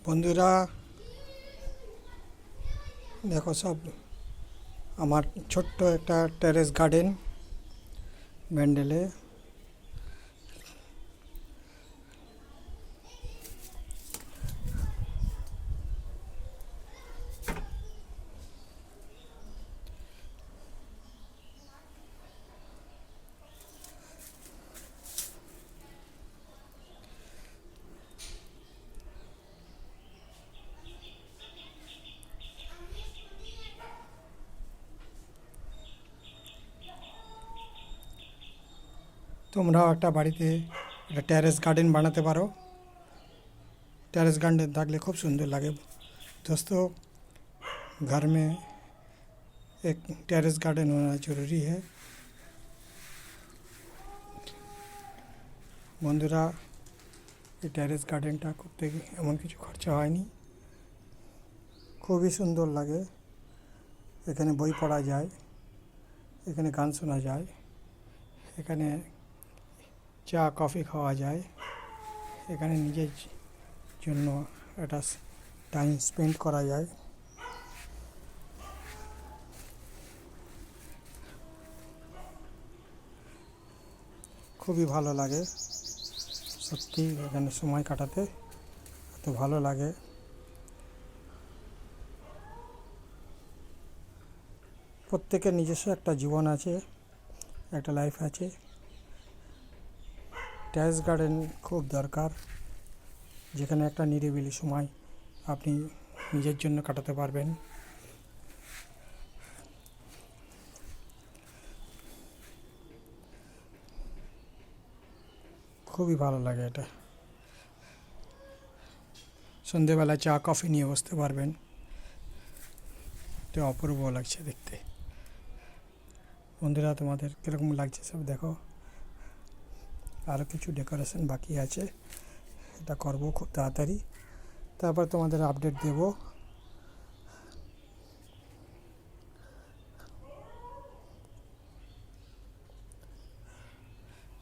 বন্ধুরা দেখো সব আমার ছোট্ট একটা টেরেস গার্ডেন ব্যান্ডেলে। তোমরাও একটা বাড়িতে একটা টেরেস গাर्डन বানাতে পারো। टेरेस गार्डन থাকলে खूब सुंदर लगे दोस्तों। घर में एक टेरेस गार्डन होना ज़रूरी है। বন্ধুরা এই টেরেস গার্ডেনটা করতে এমন কিছু খরচা হয়নি, খুবই সুন্দর লাগে। এখানে বই পড়া যায়, এখানে গান শোনা যায়, এখানে চা কফি খাওয়া যায়, এখানে নিজের জন্য একটা টাইম স্পেন্ড করা যায়। খুবই ভালো লাগে সত্যি, এখানে সময় কাটাতে এত ভালো লাগে। প্রত্যেকের নিজস্ব একটা জীবন আছে, একটা লাইফ আছে। টেরেস গার্ডেন খুব দরকার, যেখানে একটা নিরিবিলি সময় আপনি নিজের জন্য কাটাতে পারবেন। খুবই ভালো লাগে এটা। সন্ধেবেলা চা কফি নিয়ে বসতে পারবেন, এটা অপূর্ব লাগছে দেখতে। বন্ধুরা তোমাদের কীরকম লাগছে সব দেখো। আরও কিছু ডেকোরেশন বাকি আছে, এটা করব খুব তাড়াতাড়ি, তারপর তোমাদের আপডেট দেব।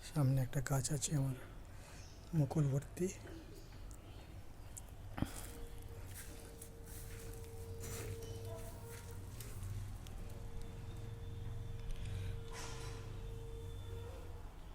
সামনে একটা গাছ আছে আমার মুকুল ভর্তি।